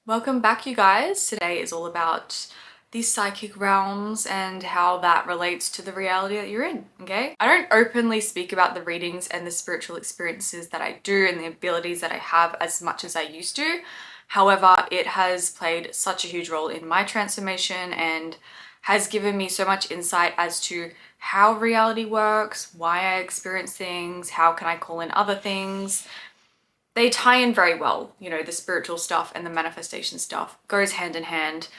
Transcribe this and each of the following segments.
Welcome back, you guys. Today is all about the psychic realms and how that relates to the reality that you're in, okay? I don't openly speak about the readings and the spiritual experiences that I do and the abilities that I have as much as I used to. However, it has played such a huge role in my transformation and has given me so much insight as to how reality works, why I experience things, how can I call in other things. They tie in very well, you know, the spiritual stuff and the manifestation stuff goes hand in hand.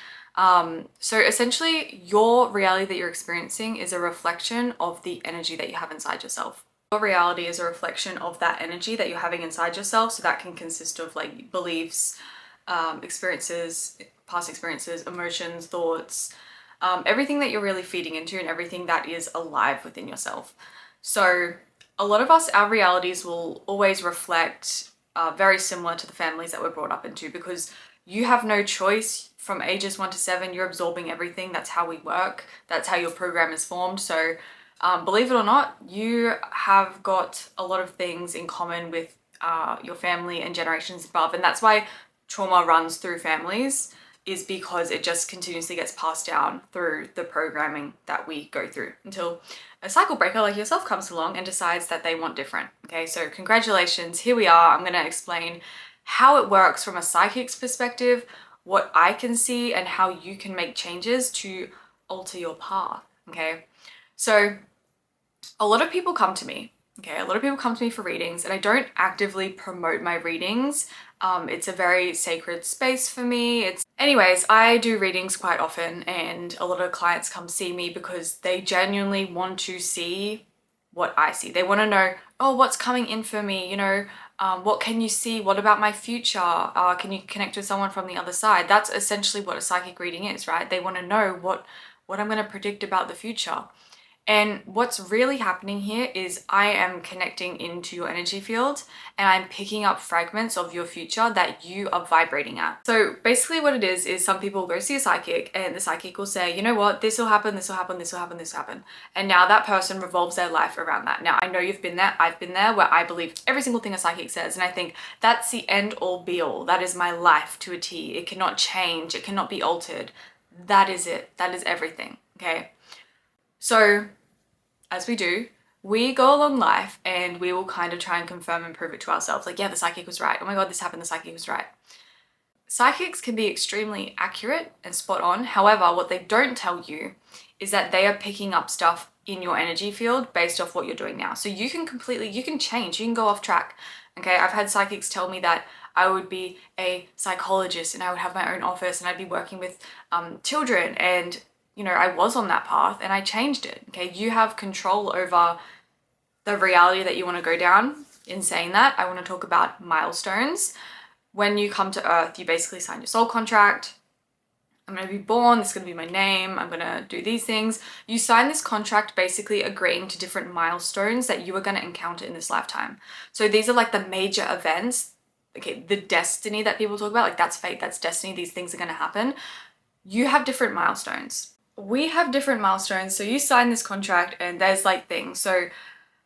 So essentially, your reality that you're experiencing is a reflection of the energy that you have inside yourself. Your reality is a reflection of that energy that you're having inside yourself. So that can consist of like beliefs, experiences, past experiences, emotions, thoughts, everything that you're really feeding into and everything that is alive within yourself. So a lot of us, our realities will always reflect very similar to the families that we're brought up into, because you have no choice. From ages 1 to 7, you're absorbing everything. That's how we work. That's how your program is formed. So believe it or not, you have got a lot of things in common with your family and generations above. And that's why trauma runs through families, is because it just continuously gets passed down through the programming that we go through until a cycle breaker like yourself comes along and decides that they want different. Okay, so congratulations, here we are. I'm going to explain how it works from a psychic's perspective, what I can see, and how you can make changes to alter your path. Okay, so a lot of people come to me. Okay, a lot of people come to me for readings, and I don't actively promote my readings. It's a very sacred space for me. Anyways, I do readings quite often, and a lot of clients come see me because they genuinely want to see what I see. They want to know, oh, what's coming in for me? You know, what can you see? What about my future? Can you connect with someone from the other side? That's essentially what a psychic reading is, right? They want to know what I'm going to predict about the future. And what's really happening here is I am connecting into your energy field and I'm picking up fragments of your future that you are vibrating at. So basically what it is some people go see a psychic and the psychic will say, you know what, this will happen, this will happen, this will happen, this will happen. And now that person revolves their life around that. Now I know you've been there, I've been there, where I believe every single thing a psychic says. And I think that's the end all be all. That is my life to a T. It cannot change, it cannot be altered. That is it, that is everything, okay? So, as we do, we go along life and we will kind of try and confirm and prove it to ourselves. Like, yeah, the psychic was right. Oh my God, this happened, the psychic was right. Psychics can be extremely accurate and spot on. However, what they don't tell you is that they are picking up stuff in your energy field based off what you're doing now. So you can change, you can go off track. Okay, I've had psychics tell me that I would be a psychologist and I would have my own office and I'd be working with children, and you know, I was on that path and I changed it. Okay, you have control over the reality that you want to go down. In saying that, I want to talk about milestones. When you come to Earth, you basically sign your soul contract. I'm going to be born, this is going to be my name, I'm going to do these things. You sign this contract basically agreeing to different milestones that you are going to encounter in this lifetime. So these are like the major events, okay, the destiny that people talk about, like that's fate, that's destiny, these things are going to happen. You have different milestones. We have different milestones. So you sign this contract and there's like things. So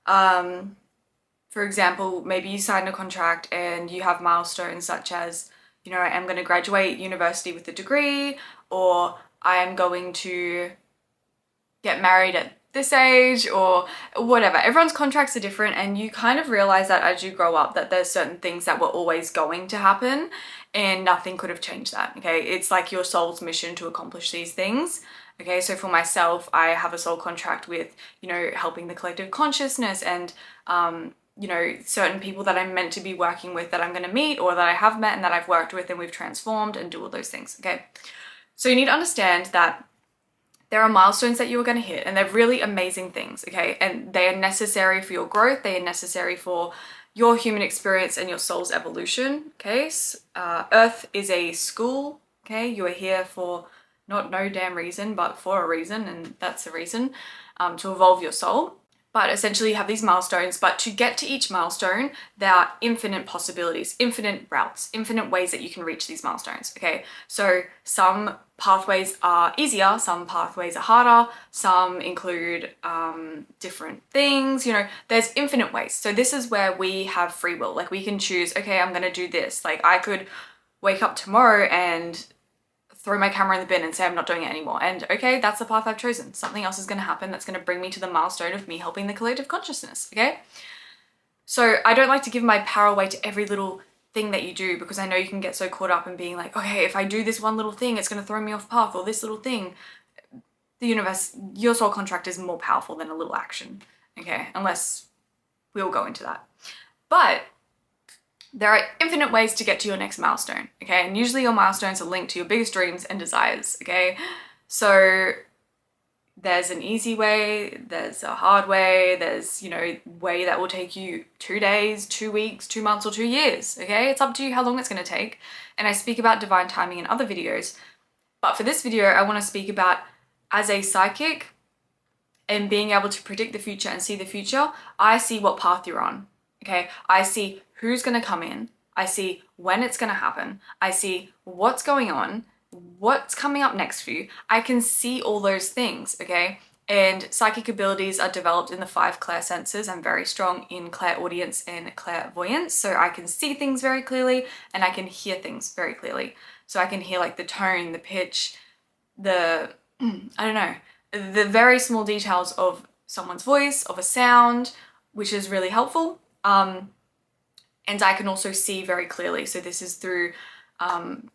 for example, maybe you sign a contract and you have milestones such as, you know, I'm going to graduate university with a degree, or I am going to get married at this age, or whatever. Everyone's contracts are different, and you kind of realize that as you grow up that there's certain things that were always going to happen and nothing could have changed that. Okay, it's like your soul's mission to accomplish these things. Okay, so for myself, I have a soul contract with, you know, helping the collective consciousness and you know, certain people that I'm meant to be working with that I'm going to meet, or that I have met and that I've worked with and we've transformed, and do all those things. Okay, so you need to understand that there are milestones that you are going to hit, and they're really amazing things. Okay, and they are necessary for your growth, they are necessary for your human experience and your soul's evolution. Okay, Earth is a school. Okay, you are here for not no damn reason, but for a reason, and that's the reason, to evolve your soul. But essentially you have these milestones, but to get to each milestone, there are infinite possibilities, infinite routes, infinite ways that you can reach these milestones, okay? So some pathways are easier, some pathways are harder, some include different things, you know, there's infinite ways. So this is where we have free will. Like we can choose, okay, I'm gonna do this. Like I could wake up tomorrow and throw my camera in the bin and say I'm not doing it anymore. And okay, that's the path I've chosen. Something else is going to happen that's going to bring me to the milestone of me helping the collective consciousness, okay? So I don't like to give my power away to every little thing that you do, because I know you can get so caught up in being like, okay, if I do this one little thing, it's going to throw me off path, or this little thing. The universe, your soul contract is more powerful than a little action, okay? Unless we'll go into that. But there are infinite ways to get to your next milestone, okay? And usually your milestones are linked to your biggest dreams and desires, okay? So there's an easy way, there's a hard way, there's, you know, way that will take you 2 days, 2 weeks, 2 months, or 2 years, okay? It's up to you how long it's going to take. And I speak about divine timing in other videos. But for this video, I want to speak about, as a psychic and being able to predict the future and see the future, I see what path you're on, okay? I see who's going to come in. I see when it's going to happen. I see what's going on, what's coming up next for you. I can see all those things, okay? And psychic abilities are developed in the 5 clairsenses. I'm very strong in clairaudience and clairvoyance, so I can see things very clearly and I can hear things very clearly. So I can hear like the tone, the pitch, the, I don't know, the very small details of someone's voice, of a sound, which is really helpful. And I can also see very clearly. So this is through,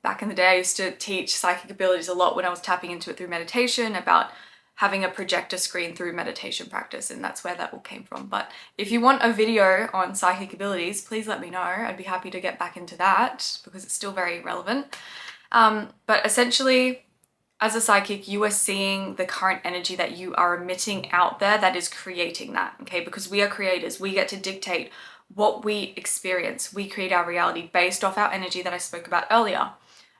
back in the day, I used to teach psychic abilities a lot when I was tapping into it through meditation, about having a projector screen through meditation practice, and that's where that all came from. But if you want a video on psychic abilities, please let me know. I'd be happy to get back into that because it's still very relevant. But essentially, as a psychic, you are seeing the current energy that you are emitting out there that is creating that, okay? Because we are creators. We get to dictate what we experience. We create our reality based off our energy that I spoke about earlier,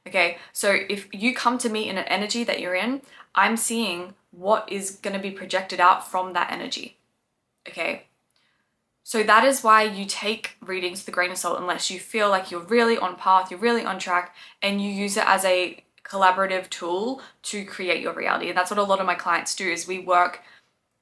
okay? So if you come to me in an energy that you're in, I'm seeing what is going to be projected out from that energy, okay? So that is why you take readings with a grain of salt, unless you feel like you're really on path, you're really on track, and you use it as a collaborative tool to create your reality. And that's what a lot of my clients do, is we work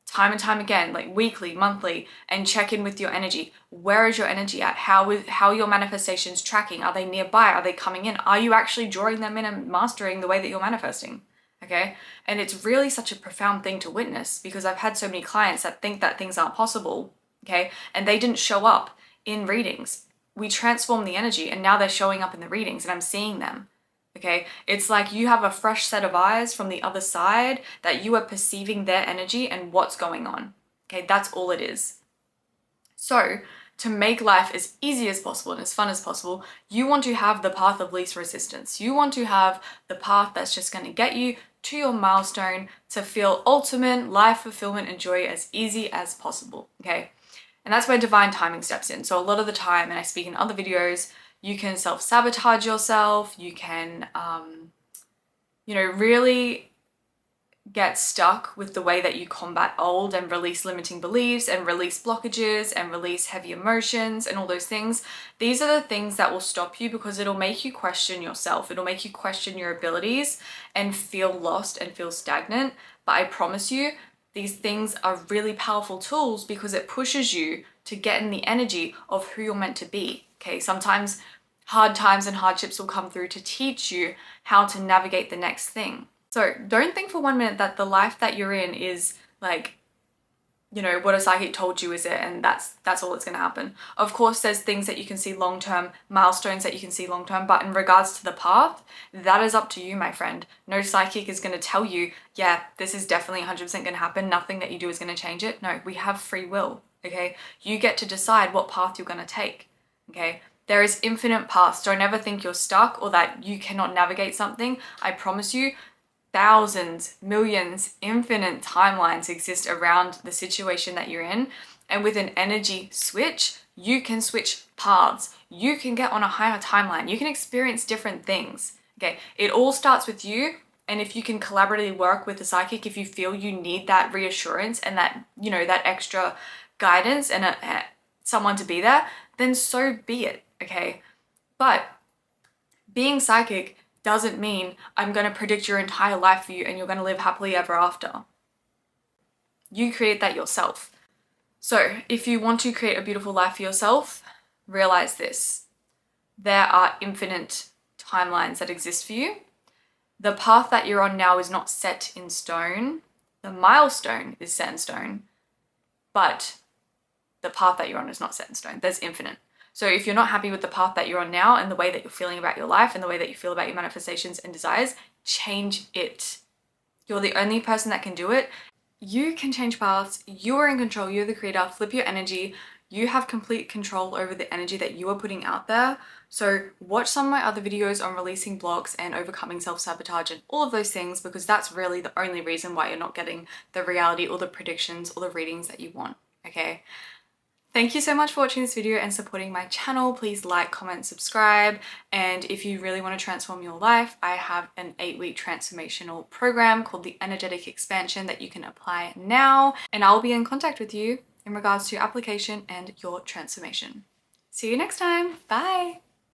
time and time again, like weekly, monthly, and check in with your energy. Where is your energy at? How are your manifestations tracking? Are they nearby? Are they coming in? Are you actually drawing them in and mastering the way that you're manifesting? Okay? And it's really such a profound thing to witness, because I've had so many clients that think that things aren't possible, okay? And they didn't show up in readings. We transform the energy and now they're showing up in the readings and I'm seeing them. Okay, it's like you have a fresh set of eyes from the other side that you are perceiving their energy and what's going on. Okay, that's all it is. So to make life as easy as possible and as fun as possible, you want to have the path of least resistance. You want to have the path that's just going to get you to your milestone, to feel ultimate life fulfillment and joy as easy as possible. Okay, and that's where divine timing steps in. So a lot of the time, and I speak in other videos, you can self-sabotage yourself, you can, you know, really get stuck with the way that you combat old and release limiting beliefs and release blockages and release heavy emotions and all those things. These are the things that will stop you, because it'll make you question yourself. It'll make you question your abilities and feel lost and feel stagnant. But I promise you, these things are really powerful tools, because it pushes you to get in the energy of who you're meant to be. Okay, sometimes hard times and hardships will come through to teach you how to navigate the next thing. So don't think for 1 minute that the life that you're in is like, you know, what a psychic told you is it, and that's all that's going to happen. Of course, there's things that you can see long-term, milestones that you can see long-term, but in regards to the path, that is up to you, my friend. No psychic is going to tell you, yeah, this is definitely 100% going to happen. Nothing that you do is going to change it. No, we have free will, okay? You get to decide what path you're going to take, okay? There is infinite paths. Don't ever think you're stuck or that you cannot navigate something. I promise you, thousands, millions, infinite timelines exist around the situation that you're in. And with an energy switch, you can switch paths. You can get on a higher timeline. You can experience different things. Okay, it all starts with you. And if you can collaboratively work with the psychic, if you feel you need that reassurance and that, you know, that extra guidance and someone to be there, then so be it. Okay, but being psychic doesn't mean I'm going to predict your entire life for you and you're going to live happily ever after. You create that yourself. So if you want to create a beautiful life for yourself, realize this. There are infinite timelines that exist for you. The path that you're on now is not set in stone. The milestone is set in stone, but the path that you're on is not set in stone. There's infinite. So if you're not happy with the path that you're on now and the way that you're feeling about your life and the way that you feel about your manifestations and desires, change it. You're the only person that can do it. You can change paths. You are in control. You're the creator. Flip your energy. You have complete control over the energy that you are putting out there. So watch some of my other videos on releasing blocks and overcoming self-sabotage and all of those things, because that's really the only reason why you're not getting the reality or the predictions or the readings that you want, okay? Thank you so much for watching this video and supporting my channel. Please like, comment, subscribe. And if you really want to transform your life, I have an 8-week transformational program called the Energetic Expansion that you can apply now. And I'll be in contact with you in regards to your application and your transformation. See you next time. Bye.